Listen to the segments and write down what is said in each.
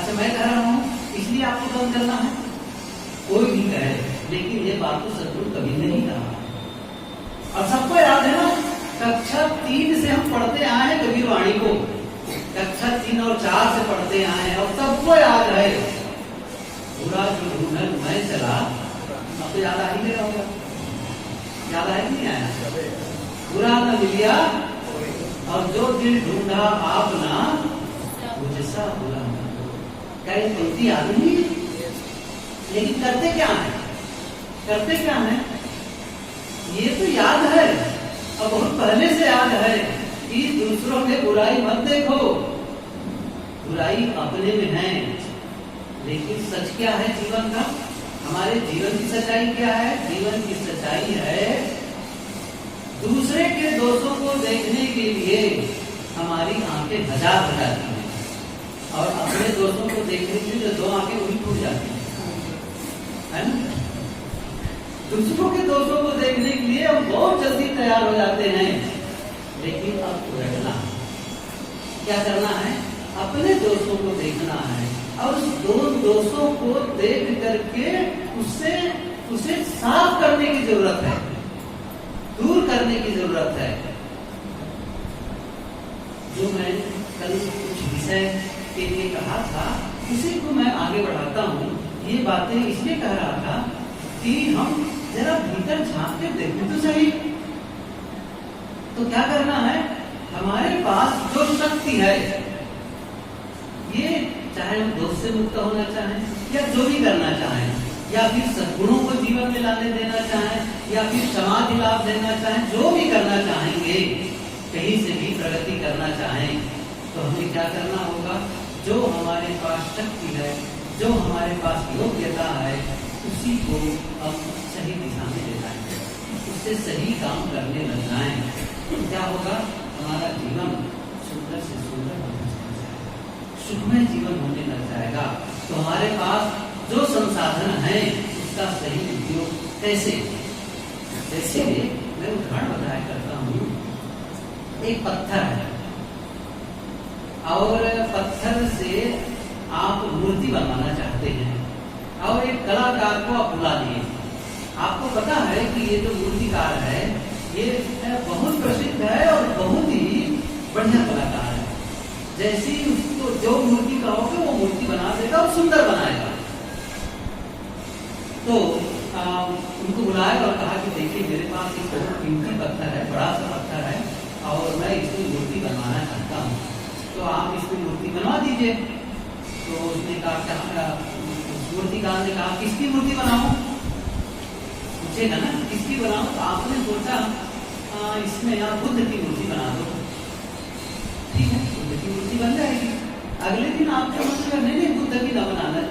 अच्छा मैं कह रहा हूँ इसलिए आपको बंद करना है, कोई भी कहे, लेकिन ये बात तो सदगुरु कभी नहीं कहा। और सबको याद है ना, कक्षा 3 से हम पढ़ते आए हैं कबीर वाणी को, कक्षा 3 और 4 से पढ़ते आए हैं और सबको याद है। पूरा जो ढूंढन मैं चला, अब तो याद आ ही गया होगा, याद है कि नहीं आया? पूरा न मिलिया और जो दिल ढूंढा आपना वो जैसा बुरा न हो। क्या ये पंक्ति याद नहीं है? लेकिन करते क्या है, करते क्या है? ये तो याद है और बहुत पहले से याद है कि दूसरों में बुराई मत देखो, बुराई अपने में है। लेकिन सच क्या है जीवन का? हमारे जीवन की सच्चाई क्या है? जीवन की सच्चाई है दूसरे के दोषों को देखने के लिए हमारी आंखें हजार हो जाती हैं और अपने दोस्तों को देखने के लिए 2 आंखें वही टूट जाती है ना? दूसरों के दोस्तों को देखने के लिए हम बहुत जल्दी तैयार हो जाते हैं, लेकिन अब उलटना, क्या करना है? अपने दोस्तों को देखना है और उस दोस्तों को देख करके उसे साफ करने की जरूरत है, दूर करने की जरूरत है। जो मैं कल कुछ विषय के लिए कहा था उसी को मैं आगे बढ़ाता हूँ। ये बातें इसलिए कह रहा था कि हम जरा भीतर झांक के देखें तो सही। तो क्या करना है? हमारे पास जो शक्ति है, ये चाहे हम दोष से मुक्त होना चाहें या जो भी करना चाहें, या फिर सद्गुणों को जीवन में लाने देना चाहें, या फिर समाधि लाभ देना चाहें, जो भी करना चाहेंगे, कहीं से भी प्रगति करना चाहें, तो हमें क्या करना होगा? जो हमारे पास शक्ति है, जो हमारे पास योग्यता है, उसी को हम सही दिशा में ले जाएंगे, उससे सही काम करने लग जाएं, तो क्या होगा? हमारा जीवन सुंदर से सुंदर होने लग जाएगा, सुखमय जीवन होने लग जाएगा। तो हमारे पास जो संसाधन है उसका सही उपयोग कैसे? जैसे मैं उदाहरण बताया करता हूँ, एक पत्थर है और पत्थर से आप मूर्ति बनवाना चाहते हैं और एक कलाकार को आप बुला लिए। आपको पता है कि ये जो मूर्तिकार है ये बहुत प्रसिद्ध है और बहुत ही बढ़िया कलाकार है। जैसी उसको जो मूर्ति कहोगे वो मूर्ति बना देगा और सुंदर बनाएगा। तो उनको बुलाया और कहा कि देखिए मेरे पास एक बहुत कीमती पत्थर है, बड़ा सा पत्थर है और मैं इसकी मूर्ति बनवाना चाहता हूँ, तो आप इसकी मूर्ति बनवा दीजिए। तो उसने कहा, मूर्तिकार ने कहा किसकी मूर्ति बनाऊं? पूछेगा ना किसकी बनाऊं? तो आपने सोचा इसमें आप बुद्ध की मूर्ति बना दो। ठीक है, बुद्ध की मूर्ति बन जाएगी। अगले दिन आपके मन में नहीं बुद्ध की ना बनाना,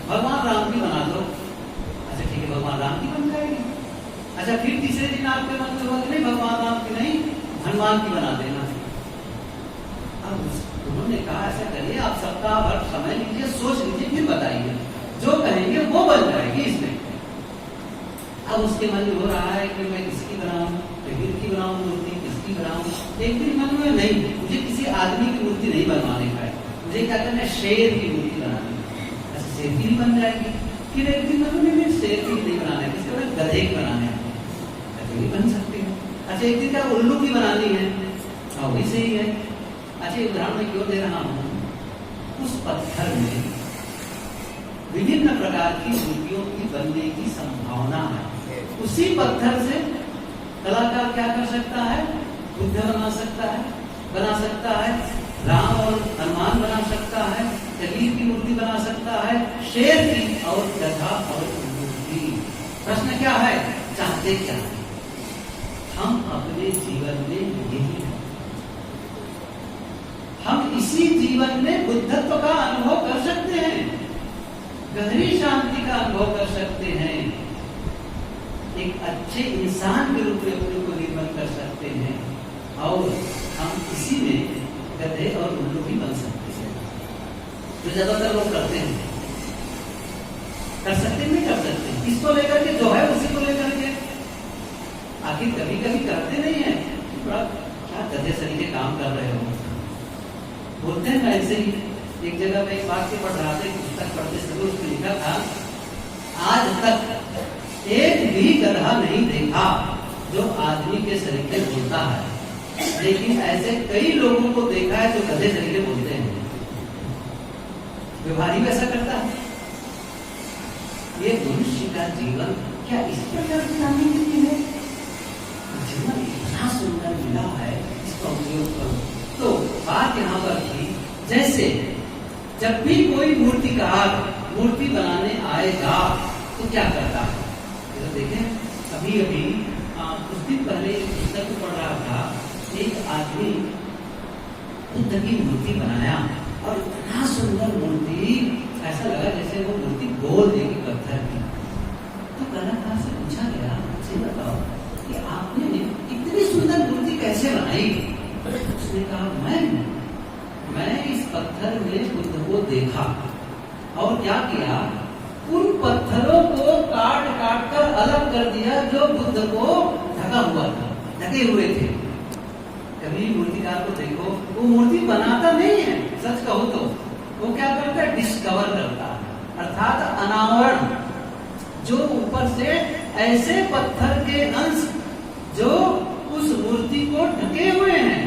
भगवान राम की बना दो। अच्छा ठीक है, भगवान राम की बन जाएगी। अच्छा फिर तीसरे दिन आपके मन में होगा नहीं भगवान राम की नहीं, हनुमान की बना देना। अब उन्होंने कहा ऐसा करिए, आप सप्ताह भर समय लीजिए, सोच लीजिए, फिर बताइए, जो कहेंगे वो बन जाएगी इसमें। अब उसके मन में हो रहा है कि मैं किसकी बनाऊं, कबीर की बनाऊं मूर्ति, किसकी बनाऊं। एक दिन मन में नहीं, मुझे किसी आदमी की मूर्ति नहीं बनवाने का है, मुझे क्या करना है? शेर की मूर्ति बनानी है। अच्छा शेर की बन जाएगी। फिर एक दिन मन में शेर की नहीं बनाना है, किसके बाद गधे की बनाने हैं, भी बन सकती है। अच्छा एक दिन क्या उल्लू की बनानी है, हाँ वही सही है। अच्छा उदाहरण मैं क्यों दे रहा हूँ? उस पत्थर में विभिन्न प्रकार की मूर्तियों की बनने की संभावना है। उसी पत्थर से कलाकार क्या कर सकता है? बुद्ध बना सकता है, राम और हनुमान बना सकता है, कबीर की मूर्ति बना सकता है, शेर की और गधा और उल्लू की। प्रश्न क्या है? चाहते क्या है? हम अपने जीवन में यही है, हम इसी जीवन में बुद्धत्व का अनुभव कर सकते हैं, गहरी शांति का अनुभव कर सकते हैं, एक अच्छे इंसान के रूप में अपने को निर्माण कर सकते हैं और हम इसी में गधे और उल्लू भी बन सकते हैं। जो ज्यादातर लोग करते हैं, कर सकते नहीं कर सकते, किसको लेकर के? जो है उसी को लेकर के। आखिर कभी कभी करते नहीं है, थोड़ा क्या गधे सरी के काम कर रहे हो, बोलते हैं ना ऐसे ही, एक जगह मैं एक वाक्य पढ़ रहा था, पुस्तक पढ़ते समय उसमें लिखा था, आज तक एक भी गधा नहीं देखा जो आदमी के सरीखे बोलता है, लेकिन ऐसे कई लोगों को देखा है जो गधे सरीखे बोलते हैं। व्यवहारी वैसा करता है। ये मनुष्य का जीवन क्या इस प्रकार से जाने के लिए है? जीवन इतना सुंदर मिला है, इसका उपयोग करो। तो बात यहाँ पर थी, जैसे जब भी कोई मूर्तिकार मूर्ति बनाने आएगा तो क्या करता है? तो देखें, अभी अभी कुछ दिन पहले एक पुस्तक पढ़ रहा था, एक आदमी बुद्ध की मूर्ति बनाया और इतना सुंदर मूर्ति, ऐसा लगा जैसे वो मूर्ति गोल देगी पत्थर की। तो कलाकार से पूछा गया, मुझे बताओ कि आपने इतनी सुंदर मूर्ति कैसे बनाई? उसने कहा, मैं इस पत्थर में बुद्ध को देखा और क्या किया, उन पत्थरों को काट काट कर अलग कर दिया जो बुद्ध को ढका हुआ था, ढके हुए थे। कभी मूर्तिकार को देखो, वो मूर्ति बनाता नहीं है, सच कहो तो वो क्या करता है, डिस्कवर करता है, अर्थात अनावरण, जो ऊपर से ऐसे पत्थर के अंश जो उस मूर्ति को ढके हुए हैं,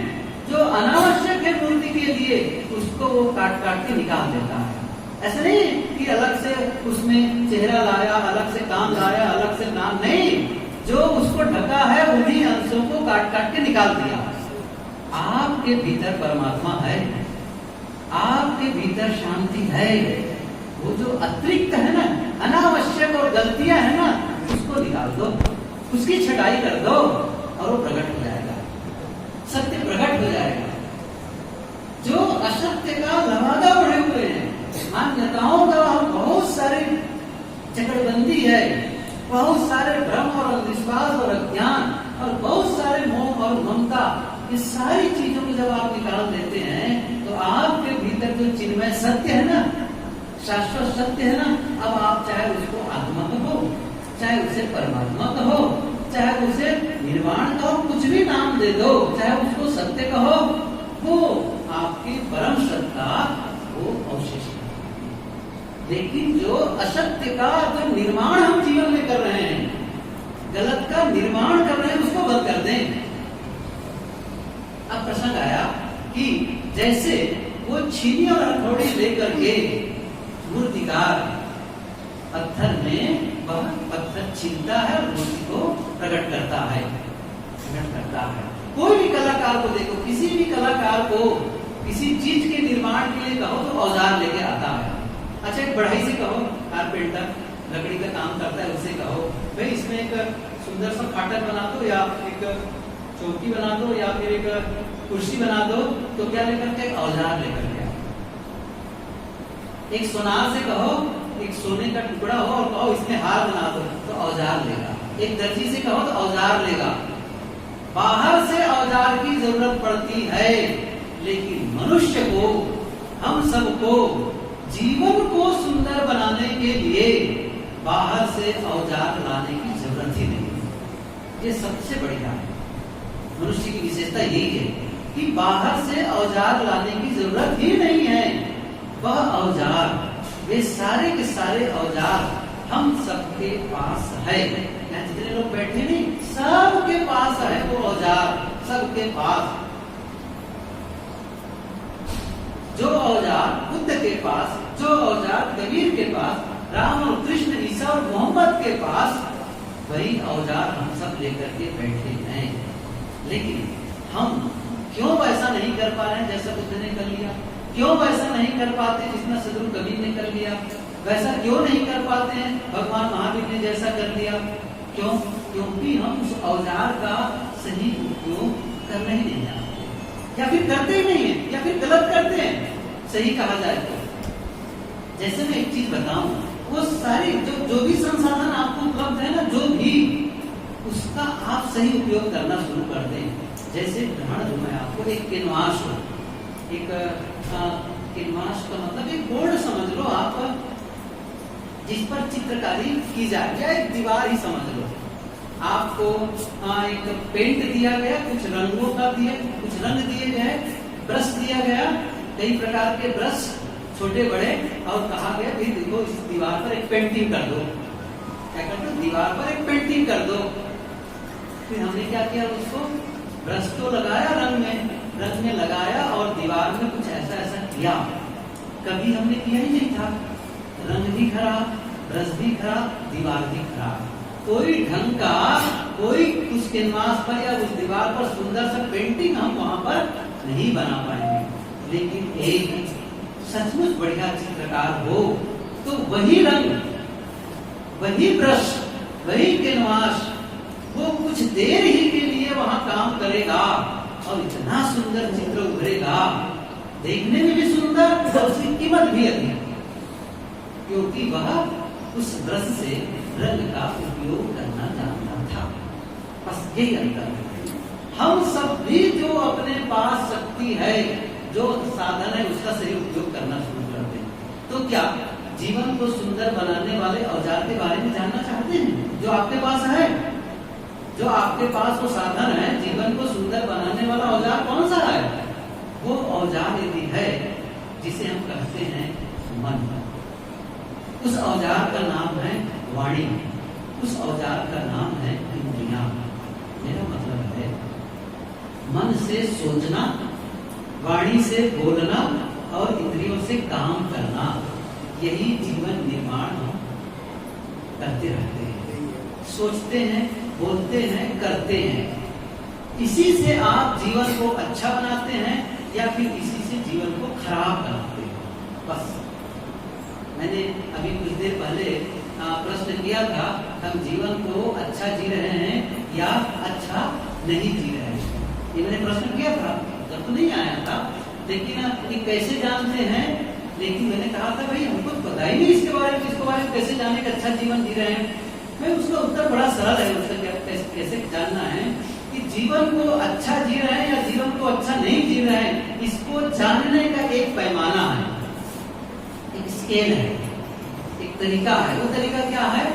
जो अनावश्यक है मूर्ति के लिए, उसको वो काट काट के निकाल देता है। ऐसा नहीं कि अलग से उसमें चेहरा लाया, अलग से काम लाया, अलग से काम नहीं, जो उसको ढका है उन्हीं अंशों को काट काट के निकाल दिया। आपके भीतर परमात्मा है, आपके भीतर शांति है। वो जो अतिरिक्त है ना, अनावश्यक और गलतियां है ना, उसको निकाल दो, उसकी छटाई कर दो और वो प्रकट हो जाएगा, सत्य प्रकट हो जाएगा। जो असत्य का लवादा बढ़े हुए हैं, मान्यताओं का बहुत सारे चक्रबंदी है, बहुत सारे भ्रम और अंधविश्वास और अज्ञान और बहुत सारे मोह और ममता, ये सारी चीजों को जब आप निकाल देते हैं तो आपके भीतर जो चिन्मय सत्य है ना, शाश्वत सत्य है ना, अब आप चाहे उसको आत्मा कहो, चाहे उसे परमात्मा कहो, चाहे उसे निर्वाण कहो, कुछ भी नाम दे दो, चाहे उसको सत्य कहो, वो आपकी परम सत्ता वो अवशेष। लेकिन जो असत्य का जो निर्माण हम जीवन में कर रहे हैं, गलत का निर्माण कर रहे हैं, उसको बंद कर दें। अब प्रसंग आया कि जैसे वो छीनी और हथौड़ी लेकर के मूर्तिकार पत्थर में वह पत्थर छीनता है और मूर्ति को प्रकट करता है, प्रकट करता है। कोई भी कलाकार को देखो, किसी भी कलाकार को किसी चीज के निर्माण के लिए कहो तो औजार लेके आता है। अच्छा, एक बढ़ाई से कहो, कारपेंटर लकड़ी का काम करता है, उसे कहो भाई इसमें एक सुंदर सा फाटक बना दो, या एक चौकी बना दो, या फिर एक कुर्सी बना दो, तो क्या लेकर के? औजार लेकर के। एक सोनार से कहो, एक सोने का टुकड़ा हो और कहो इसमें हार बना दो, तो औजार लेगा। एक दर्जी से कहो तो औजार लेगा। बाहर से औजार की जरूरत पड़ती है, लेकिन मनुष्य को, हम सबको जीवन को सुंदर बनाने के लिए बाहर से औजार लाने की जरूरत ही नहीं। ये सबसे बढ़िया है, मनुष्य की विशेषता यही है कि बाहर से औजार लाने की जरूरत ही नहीं है। वह औजार, वे सारे के सारे औजार हम सबके पास है। यहाँ जितने लोग बैठे नहीं, सबके पास है वो औजार, सबके पास। जो औजार बुद्ध के पास, जो औजार कबीर के पास, राम और कृष्ण, ईसा और मोहम्मद के पास, वही औजार हम सब लेकर के बैठे हैं। लेकिन हम क्यों वैसा नहीं कर पा रहे हैं जैसा बुद्ध ने कर लिया? क्यों वैसा नहीं कर पाते जितना सदगुरु कबीर ने कर लिया? वैसा क्यों नहीं कर पाते हैं भगवान महावीर ने जैसा कर लिया? क्यों? क्योंकि हम उस औजार का सही उपयोग करना ही नहीं जानते, या फिर करते ही नहीं है, या फिर गलत करते हैं। सही कहा जाए तो जैसे मैं एक चीज बताऊं, वो सारी जो भी संसाधन आपको उपलब्ध है ना, जो भी, उसका आप सही उपयोग करना शुरू कर दें। जैसे उदाहरण दूं मैं आपको, एक कैनवास हो, एक कैनवास का मतलब एक बोर्ड समझ लो आप, जिस पर चित्रकारी की जाए, या एक दीवार ही समझ लो। आपको एक पेंट दिया गया, कुछ रंगों का दिया, कुछ रंग दिए गए, ब्रश दिया गया, कई प्रकार के ब्रश छोटे बड़े, और कहा गया कि देखो इस दीवार पर एक पेंटिंग कर दो। क्या कर दो? दीवार पर एक पेंटिंग कर दो। फिर हमने क्या किया? उसको ब्रश तो लगाया, रंग में लगाया और दीवार में कुछ ऐसा ऐसा किया। कभी हमने किया ही नहीं था। रंग भी खराब, ब्रश भी खराब, दीवार भी खराब। कोई ढंग का, कोई उस कैनवास पर या उस दीवार पर सुंदर सा पेंटिंग हम वहां पर नहीं बना पाएंगे। लेकिन एक सचमुच बढ़िया चित्रकार हो तो वही रंग, वही ब्रश, वही कैनवास, वो कुछ देर ही के लिए वहां काम करेगा और इतना सुंदर चित्र उभरेगा, देखने में भी सुंदर और उसकी कीमत भी अधिक, क्योंकि वह उस ब्रश से रंग का उपयोग करना जानता था। बस यही अंतर है। हम सब भी जो अपने पास शक्ति है, जो साधन है, उसका सही उपयोग करना शुरू कर दें, तो क्या जीवन को सुंदर बनाने वाले औजार के बारे में जानना चाहते हैं? जो आपके पास है, जो आपके पास वो साधन है, जीवन को सुंदर बनाने वाला औजार कौन सा है? वो औजार यदि है जिसे हम कहते हैं मन। उस औजार का नाम है वाणी, उस औजार का नाम है इंद्रियां। मेरा मतलब है मन से सोचना, वाणी से बोलना और इंद्रियों से काम करना, यही जीवन निर्माण हम करते रहते हैं। सोचते हैं, बोलते हैं, करते हैं। इसी से आप जीवन को अच्छा बनाते हैं या फिर इसी से जीवन को खराब बनाते हैं। बस मैंने अभी कुछ देर पहले प्रश्न किया था, हम जीवन को अच्छा जी रहे हैं या अच्छा नहीं जी रहे हैं। ये मैंने प्रश्न किया था, जब तो नहीं आया था, लेकिन ये कैसे जानते हैं? लेकिन मैंने कहा था भाई हमको पता ही नहीं इसके बारे में, कैसे जाने का अच्छा जीवन जी रहे हैं। मैं उसका उत्तर बड़ा सरल है। उसका कैसे जानना है कि जीवन को अच्छा जी रहे हैं या जीवन को अच्छा नहीं जी रहे हैं, इसको जानने का एक पैमाना है, एक स्केल है, एक तरीका है। वो तरीका क्या है?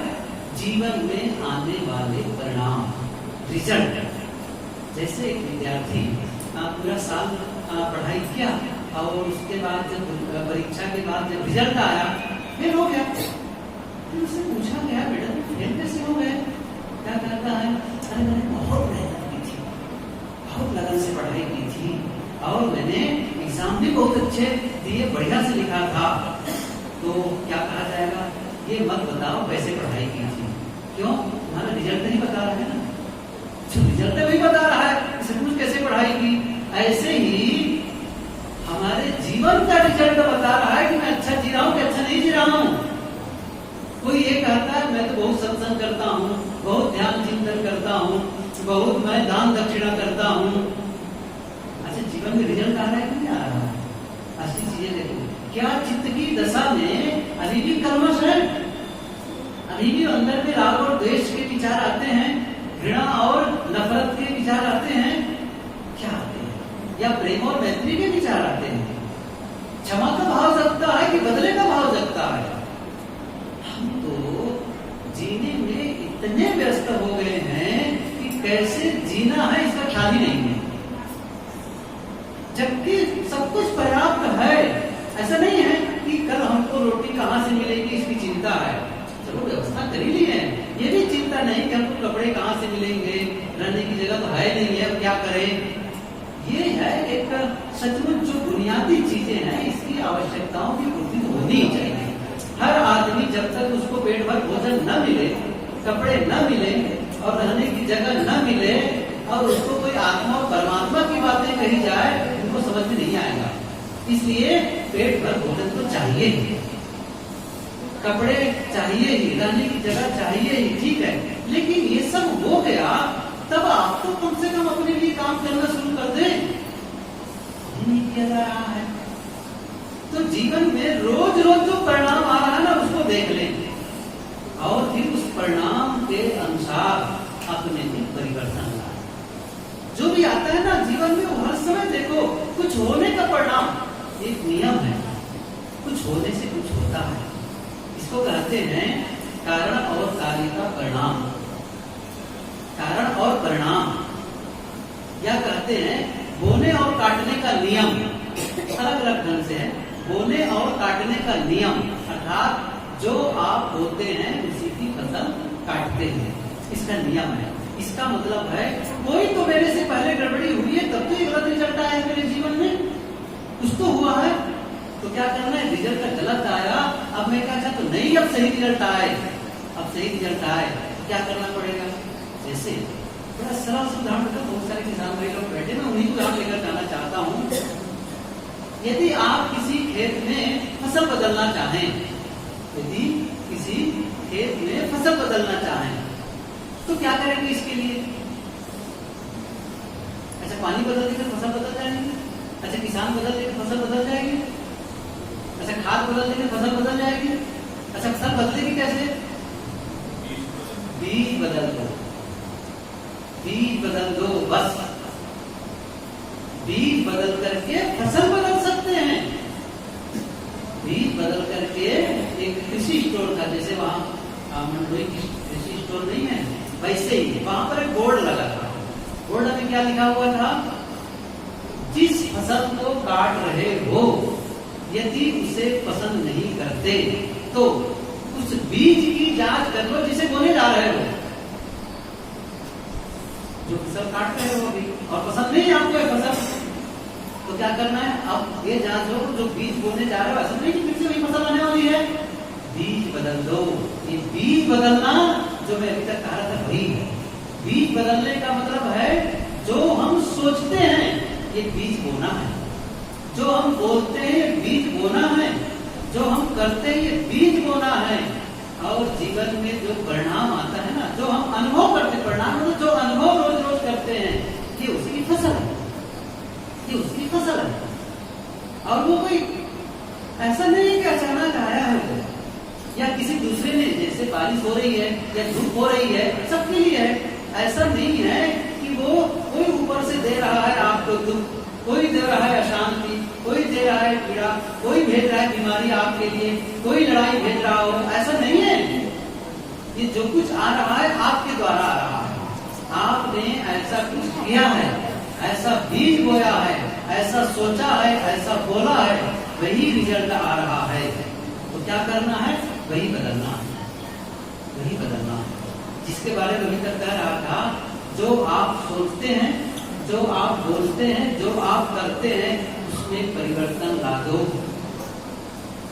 जीवन में आने वाले परिणाम, रिजल्ट। जैसे एक विद्यार्थी पूरा साल पढ़ाई किया और उसके बाद जब परीक्षा के बाद जब रिजल्ट आया, फेल हो गया। फिर उससे पूछा गया, बेटा फेल कैसे हो गए? क्या कहता है? अरे मैंने बहुत मेहनत की थी, बहुत लगन से पढ़ाई की थी और मैंने एग्जाम भी बहुत अच्छे दिए, बढ़िया से लिखा था। तो क्या कहा जाएगा? ये मत बताओ कैसे पढ़ाई की थी। क्यों? तुम्हारा रिजल्ट नहीं बता रहा है ना। जो रिजल्ट नहीं बता रहा है, सचमुच कैसे पढ़ाई की? ऐसे ही हमारे जीवन का रिजल्ट बता रहा है कि मैं अच्छा जी रहा हूं कि अच्छा नहीं जी रहा हूं। कोई ये कहता है मैं तो बहुत सत्संग करता हूं, बहुत ध्यान चिंतन करता हूं, बहुत मैं दान दक्षिणा करता हूं। अच्छा, जीवन में रिजल्ट आ रहा है कि नहीं आ रहा है? ऐसी चीजें देखो। क्या चित्त की दशा में अभी भी कलमश है? अभी भी अंदर में राग और द्वेष के विचार आते हैं, घृणा और नफरत के विचार आते हैं? क्या आते हैं? या प्रेम और मैत्री के विचार आते हैं? क्षमा का भाव जगता है कि बदले का भाव जगता है? हम तो जीने में इतने व्यस्त हो गए हैं कि कैसे जीना है इसका ख्याल ही नहीं है, जबकि सब कुछ पर्याप्त है। ऐसा नहीं है कि कल हमको रोटी कहाँ से मिलेगी इसकी चिंता है, चलो व्यवस्था कर ही ली है। ये भी चिंता नहीं कि हमको कपड़े कहाँ से मिलेंगे, रहने की जगह तो है नहीं है, क्या करें। ये है एक सचमुच जो बुनियादी चीजें हैं, इसकी आवश्यकताओं की पूर्ति होनी चाहिए। हर आदमी जब तक उसको पेट भर भोजन न मिले, कपड़े न मिले और रहने की जगह न मिले और उसको कोई आत्मा और परमात्मा की बातें कही जाए, उनको समझ में नहीं आएगा। इसलिए पेट भर भोजन तो चाहिए ही, कपड़े चाहिए ही, रहने की जगह चाहिए ही, ठीक है। लेकिन ये सब हो गया तब आप तो कम से कम अपने लिए काम करना शुरू कर दें। नहीं किया जा रहा है। तो जीवन में रोज रोज जो परिणाम आ रहा है ना, उसको देख लें और फिर उस परिणाम के अनुसार अपने में परिवर्तन लाए। जो भी आता है ना जीवन में, वो हर समय देखो कुछ होने का परिणाम एक नियम है, कुछ होने से कुछ होता है। इसको कहते हैं कारण और कार्य का परिणाम, कारण और परिणाम, या कहते हैं बोने और काटने का नियम। अलग अलग ढंग से है। बोने और काटने का नियम, अर्थात जो आप बोते हैं उसी की फसल काटते हैं, इसका नियम है। इसका मतलब है कोई तो मेरे से पहले गड़बड़ी हुई है तब तो ये गलत रिजल्ट आया है मेरे जीवन में, कुछ तो हुआ है, तो क्या करना है, रिजल्ट का गलत आया, अब मैं क्या चाहता हूँ नहीं अब सही रिजल्ट आए, अब सही रिजल्ट आए तो क्या करना पड़ेगा। जैसे बड़ा सरल उदाहरण का, बहुत सारे किसान भाई लोग बैठे, मैं उन्हीं को उदाहरण लेकर जाना चाहता हूँ। यदि आप किसी खेत में फसल बदलना चाहें, यदि किसी खेत में फसल बदलना चाहें तो क्या करेंगे इसके लिए। अच्छा, पानी बदल देकर फसल बदल जाएगी, अच्छा किसान बदल देकर फसल बदल जाएगी, अच्छा खाद बदल देकर फसल बदल जाएगी, अच्छा फसल बदलेगी कैसे, बीज बदल दो, बीज बदल दो, बस बीज बदल करके फसल बदल सकते हैं। बीज बदल करके एक कृषि स्टोर था, जैसे वहां मंडोई कृषि स्टोर नहीं है, वैसे ही वहां पर एक बोर्ड लगा था, बोर्ड में क्या लिखा हुआ था, जिस फसल को काट रहे हो यदि उसे पसंद नहीं करते तो उस बीज की जांच कर लो जिसे बोने जा रहे हो, जो फसल काट रहे हो अभी और पसंद नहीं है आपको ये फसल, तो क्या करना है, अब ये जांच लो जो बीज बोने जा रहे हो ऐसा नहीं कि फिर से वही फसल आने वाली है, बीज बदल दो। ये बीज बदलना जो मैं अभी तक कह रहा था वही है। बीज बदलने का मतलब है जो हम सोचते हैं ये बीज बोना है, जो हम बोलते हैं ये बीज बोना है, जो हम करते हैं ये बीज बोना है। और जीवन में जो परिणाम आता है ना, जो हम अनुभव करते, परिणाम मतलब जो अनुभव रोज रोज करते हैं, ये उसी की फसल है, ये उसकी फसल है। और वो कोई ऐसा नहीं है कि अचानक आया है वो, या किसी दूसरे ने, जैसे बारिश हो रही है या धूप हो रही है सबके लिए है, ऐसा नहीं है कि वो कोई ऊपर से दे रहा है आपको दुख, कोई दे रहा है अशांति, कोई दे रहा है पीड़ा, कोई भेज रहा है बीमारी आपके लिए, कोई लड़ाई भेज रहा हो, ऐसा नहीं है। ये जो कुछ आ रहा है आपके द्वारा आ रहा है, आपने ऐसा कुछ किया है, ऐसा बीज बोया है, ऐसा सोचा है, ऐसा बोला है, वही रिजल्ट आ रहा है। तो क्या करना है, वही बदलना है, वही बदलना है। जिसके बारे में अभी तक कह रहा था, जो आप सोचते हैं, जो आप बोलते हैं, जो आप करते हैं, उसमें परिवर्तन ला दो।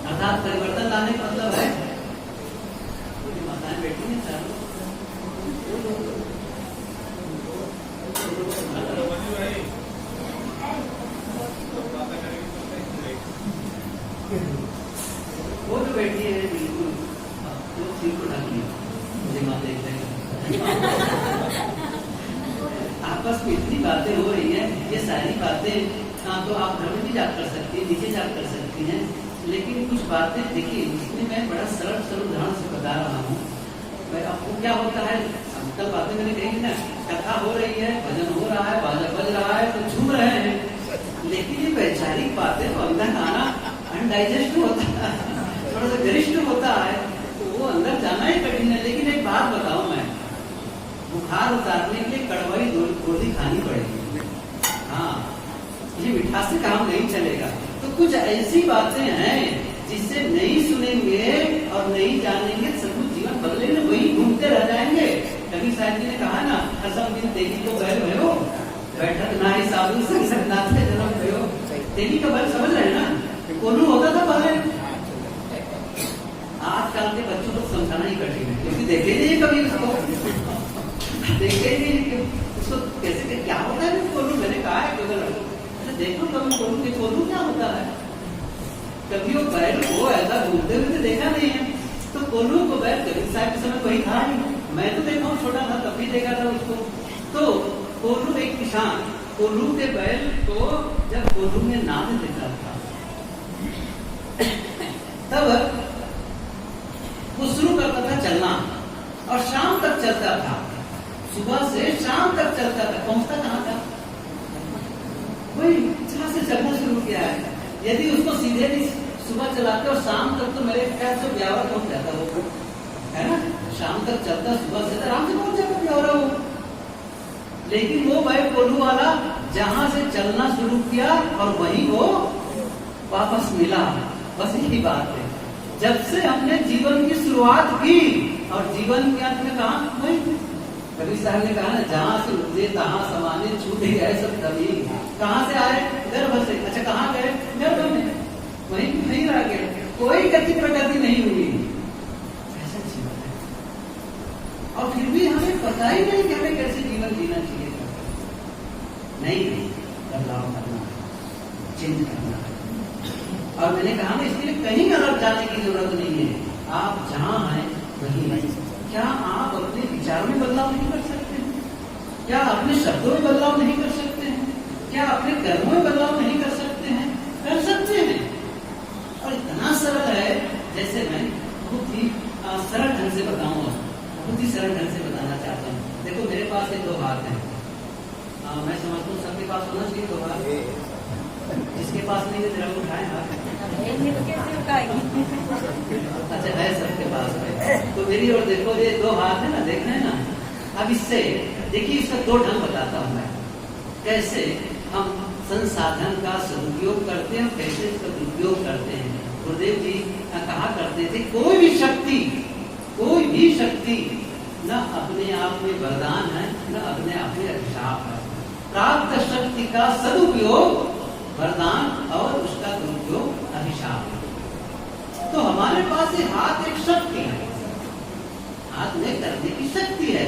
अर्थात परिवर्तन लाने का मतलब है, माताएं बैठी हैं चारों, वो जो बैठी है बिल्कुल तो सिर को ढक लिया, मुझे माँ देख रहे आपस में इतनी बातें हो रही है, ये सारी बातें तो आप घर में भी जाकर कर सकती हैं, नीचे जाकर कर सकती हैं, लेकिन कुछ बातें देखिए इसमें मैं बड़ा सरल सरल उदाहरण से बता रहा हूँ। मैं आपको क्या होता है, कल बातें मैंने कही ना, कथा हो रही है, भजन हो रहा है, बाजा बज रहा है तो झूम रहे हैं, लेकिन ये वैचारिक बातें तो अंदर आना अनडाइजेस्ट होता है, थोड़ा सा गरिष्ठ होता है, तो वो अंदर जाना ही कठिन है। लेकिन एक बात बताऊं मैं, बुखार उतारने के लिए कड़वाई गोली खानी पड़ेगी, हाँ, ये मिठास से काम नहीं चलेगा। तो कुछ ऐसी बातें हैं जिससे नहीं सुनेंगे और नहीं जानेंगे, सचमुच जीवन बदलेंगे, वही घूमते रह जाएंगे। कभी साहब जी ने कहा ना, असम दिन तेगी को बैल भयो, बैठक ना ही साधु संग संगनाथ में जन्म भयो। तेगी का बैल समझ रहे ना, कोल्हू होता था पहले, आजकल के बच्चों को समझाना ही कठिन है, क्योंकि देखे नहीं कभी उसको, देखे नहीं उसको कैसे क्या होता है कोल्हू। मैंने कहा है केवल देखो कभी कोल्हू के, कोल्हू क्या होता है, कभी वो बैल को ऐसा घूमते हुए तो देखा नहीं है। तो कोल्हू को बैल कभी साहब के समय कोई था नहीं, मैं तो देखा छोटा था तब भी देखा था उसको। तो कोल्हू एक किसान कोल्हू के बैल को जब कोल्हू में नाद देता था तब वो शुरू करता था चलना और शाम तक चलता था, सुबह से शाम तक चलता था। पहुंचता कहाँ था, वही जहाँ से चलना शुरू किया है। यदि उसको सीधे भी सुबह चलाते और शाम तक तो मेरे ख्याल से ब्यावर पहुंच जाता वो, है ना, शाम तक चलता, सुबह से आराम से पहुंच जाता ब्यावरा वो। लेकिन वो भाई कोल्हू वाला जहां से चलना शुरू किया और वहीं वो वापस मिला। बस यही बात है। जब से हमने जीवन की शुरुआत की और जीवन के अंत में कहा वही कबीर साहब ने कहा ना, जहां से उपजे तहां समाने छूट गए सब कभी। कहां से आए? गर्भ से। अच्छा कहाँ गए? गर्भ में, वहीं नहीं रह गए, कोई गति प्रगति नहीं हुई। ऐसा जीवन है और फिर भी हमें पता ही नहीं कि हमें कैसे जीवन जीना चाहिए। नहीं, बदलाव करना, चेंज करना। और मैंने कहा ना, इसके लिए कहीं अलग जाने की जरूरत नहीं है। आप जहां हैं वहीं हैं। क्या आप अपने विचारों में बदलाव नहीं कर सकते हैं? क्या अपने शब्दों में बदलाव नहीं कर सकते हैं? क्या अपने कर्मों में बदलाव नहीं कर सकते हैं? कर सकते हैं। और इतना सरल है, जैसे मैं बहुत ही सरल ढंग से बताऊंगा, बहुत ही सरल ढंग से बताना चाहता हूँ। देखो मेरे पास ये 2 हाथ हैं। मैं समझता हूँ सबके पास होना चाहिए 2 हाथ। जिसके पास नहीं है जरा उठाए हाथ। अच्छा है सबके पास है। तो मेरी और देखो, ये 2 हाथ है ना, देख रहे हैं ना। अब इससे देखिए, इसका 2 ढंग बताता हूं मैं, कैसे हम संसाधन का सदुपयोग करते हैं और कैसे इसका दुरुपयोग करते हैं। गुरुदेव जी कहा करते थे, कोई भी शक्ति न अपने आप में वरदान है, न अपने आप में अभिशाप है। प्राप्त शक्ति का सदुपयोग वरदान और उसका दुरुपयोग अभिशाप है। तो हमारे पास ये हाथ एक शक्ति है, हाथ में करने की शक्ति है।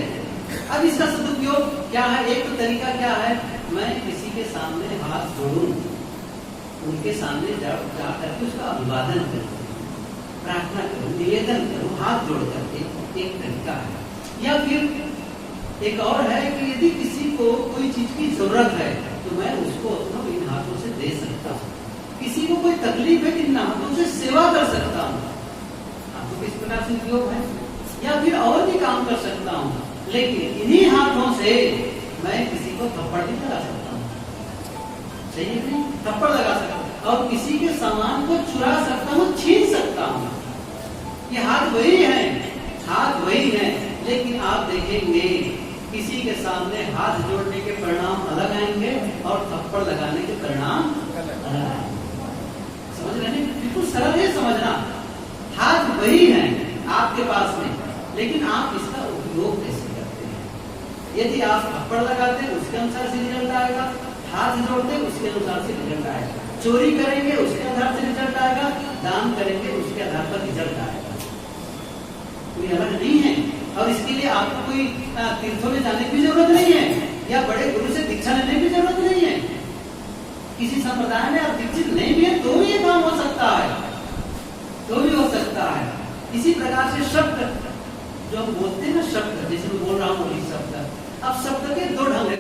अब इसका सदुपयोग क्या है? एक तो तरीका क्या है, मैं किसी के सामने हाथ जोड़ूं, उनके सामने जा करके उसका अभिवादन करूं, प्रार्थना करूं, निवेदन करूं, हाथ जोड़ करके, एक तरीका है। या फिर एक और है कि यदि किसी को कोई चीज की जरूरत है तो मैं उसको अपना इन हाथों से दे सकता हूँ। किसी को कोई तकलीफ है, इन हाथों से सेवा कर सकता हूँ। हाथों के इस प्रकार से उपयोग है। या फिर और भी काम कर सकता हूँ, लेकिन इन्हीं हाथों से मैं किसी को थप्पड़ भी लगा सकता हूँ। सही है नहीं? थप्पड़ लगा सकता हूँ और किसी के सामान को चुरा सकता हूँ, छीन सकता हूँ। ये हाथ वही है, हाथ वही है, लेकिन आप देखेंगे किसी के सामने हाथ जोड़ने के परिणाम अलग आएंगे और थप्पड़ लगाने के परिणाम अलग आएंगे। समझ रहे हैं? बिल्कुल सरल है समझना। हाथ वही है आपके पास में, लेकिन आप इसका उपयोग कैसे करते हैं। यदि आप थप्पड़ लगाते हैं उसके अनुसार से रिजल्ट आएगा, हाथ जोड़ते उसके अनुसार से रिजल्ट आएगा, चोरी करेंगे उसके आधार से रिजल्ट आएगा, दान करेंगे उसके आधार पर रिजल्ट आएगा। कोई अलग नहीं है। और इसके लिए आपको कोई तीर्थों में जाने की जरूरत नहीं है, या बड़े गुरु से दीक्षा लेने की जरूरत नहीं है। किसी संप्रदाय में आप दीक्षित नहीं भी है तो भी ये काम हो सकता है, तो भी हो सकता है। इसी प्रकार से शब्द जो हम बोलते हैं ना, शब्द जैसे मैं बोल रहा हूँ